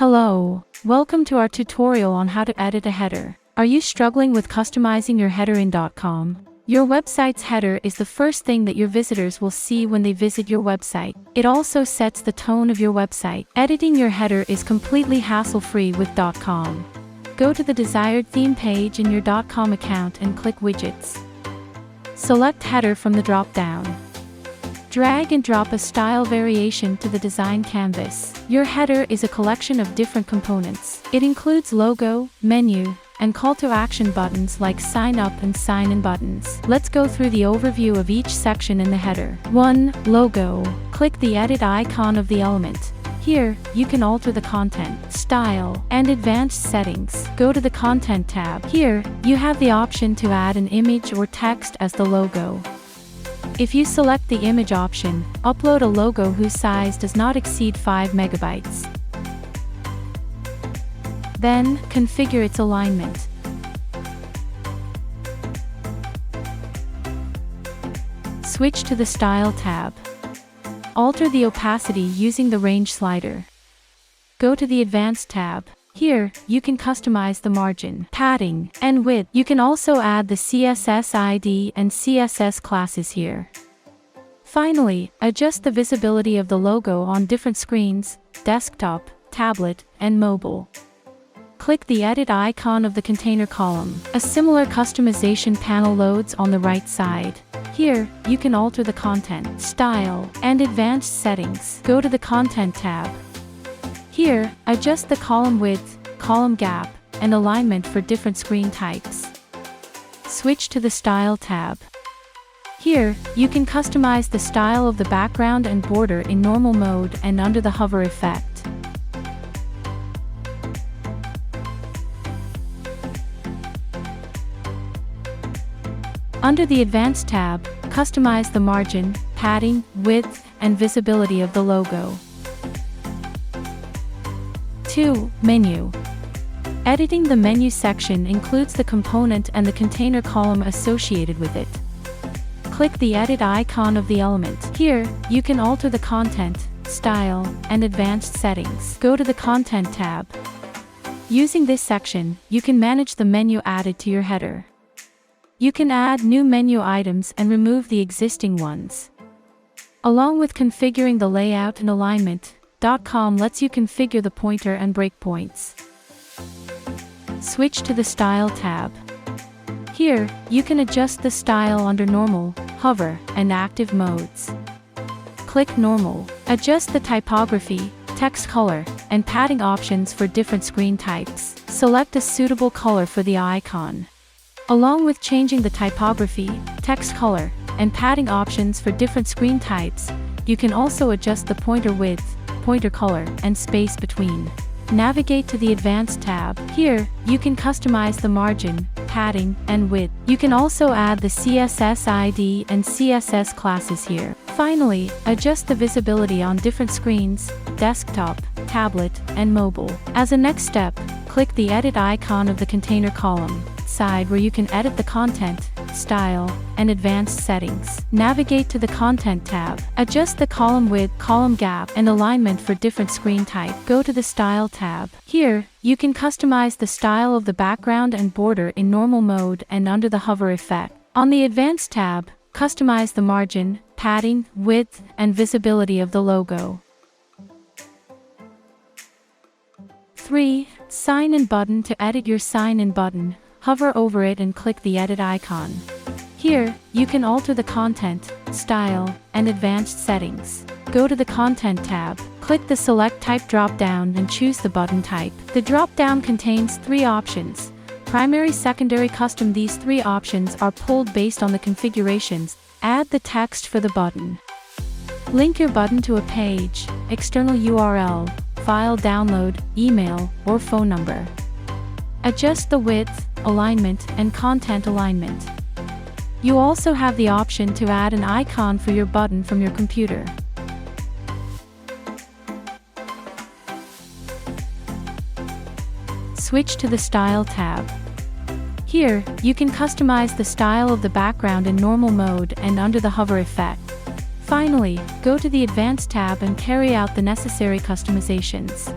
Hello, welcome to our tutorial on how to edit a header. Are you struggling with customizing your header in Dotcom? Your website's header is the first thing that your visitors will see when they visit your website. It also sets the tone of your website. Editing your header is completely hassle-free with Dotcom. Go to the desired theme page in your Dotcom account and click Widgets. Select Header from the drop-down. Drag and drop a style variation to the design canvas. Your header is a collection of different components. It includes logo, menu, and call to action buttons like sign up and sign in buttons. Let's go through the overview of each section in the header. 1. Logo. Click the edit icon of the element. Here, you can alter the content, style, and advanced settings. Go to the Content tab. Here, you have the option to add an image or text as the logo. If you select the image option, upload a logo whose size does not exceed 5 megabytes. Then, configure its alignment. Switch to the Style tab. Alter the opacity using the range slider. Go to the Advanced tab. Here, you can customize the margin, padding, and width. You can also add the CSS ID and CSS classes here. Finally, adjust the visibility of the logo on different screens, desktop, tablet, and mobile. Click the edit icon of the container column. A similar customization panel loads on the right side. Here, you can alter the content, style, and advanced settings. Go to the Content tab. Here, adjust the column width, column gap, and alignment for different screen types. Switch to the Style tab. Here, you can customize the style of the background and border in normal mode and under the hover effect. Under the Advanced tab, customize the margin, padding, width, and visibility of the logo. 2. Menu. Editing the menu section includes the component and the container column associated with it. Click the edit icon of the element. Here, you can alter the content, style, and advanced settings. Go to the Content tab. Using this section, you can manage the menu added to your header. You can add new menu items and remove the existing ones. Along with configuring the layout and alignment, Dotcom lets you configure the pointer and breakpoints. Switch to the Style tab. Here, you can adjust the style under Normal, Hover, and Active modes. Click Normal. Adjust the typography, text color, and padding options for different screen types. Select a suitable color for the icon. Along with changing the typography, text color, and padding options for different screen types, you can also adjust the pointer width, pointer color, and space between. Navigate to the Advanced tab. Here, you can customize the margin, padding, and width. You can also add the CSS ID and CSS classes here. Finally, adjust the visibility on different screens, desktop, tablet, and mobile. As a next step, click the edit icon of the container column side where you can edit the content, style, and advanced settings. Navigate to the Content tab. Adjust the column width, column gap, and alignment for different screen type. Go to the Style tab. Here, you can customize the style of the background and border in normal mode and under the hover effect. On the Advanced tab, customize the margin, padding, width, and visibility of the logo. 3. Sign in button. To edit your sign in button, hover over it and click the edit icon. Here, you can alter the content, style, and advanced settings. Go to the Content tab. Click the Select Type drop-down and choose the button type. The drop-down contains 3 options: primary, secondary, custom. These 3 options are pulled based on the configurations. Add the text for the button. Link your button to a page, external URL, file download, email, or phone number. Adjust the width, alignment, and content alignment. You also have the option to add an icon for your button from your computer. Switch to the Style tab. Here, you can customize the style of the background in normal mode and under the hover effect. Finally, go to the Advanced tab and carry out the necessary customizations.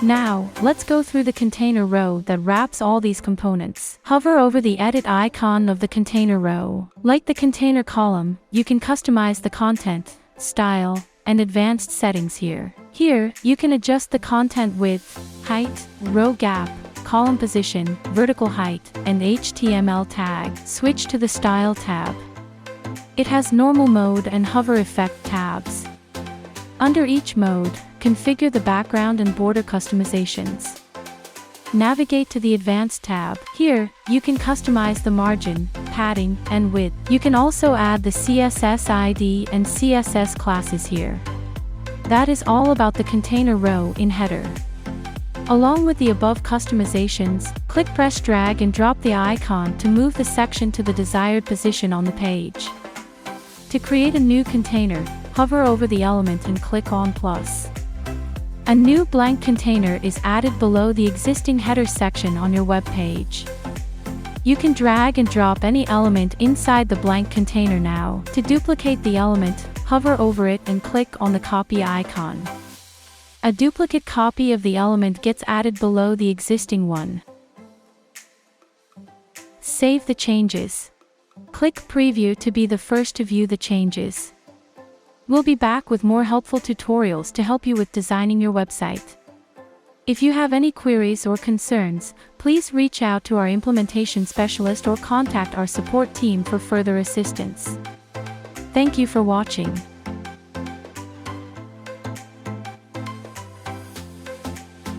Now, let's go through the container row that wraps all these components. Hover over the edit icon of the container row. Like the container column, you can customize the content, style, and advanced settings here. Here, you can adjust the content width, height, row gap, column position, vertical height, and HTML tag. Switch to the Style tab. It has normal mode and hover effect tabs. Under each mode, configure the background and border customizations. Navigate to the Advanced tab. Here, you can customize the margin, padding, and width. You can also add the CSS ID and CSS classes here. That is all about the container row in header. Along with the above customizations, press drag and drop the icon to move the section to the desired position on the page. To create a new container, hover over the element and click on plus. A new blank container is added below the existing header section on your web page. You can drag and drop any element inside the blank container now. To duplicate the element, hover over it and click on the copy icon. A duplicate copy of the element gets added below the existing one. Save the changes. Click Preview to be the first to view the changes. We'll be back with more helpful tutorials to help you with designing your website. If you have any queries or concerns, please reach out to our implementation specialist or contact our support team for further assistance. Thank you for watching.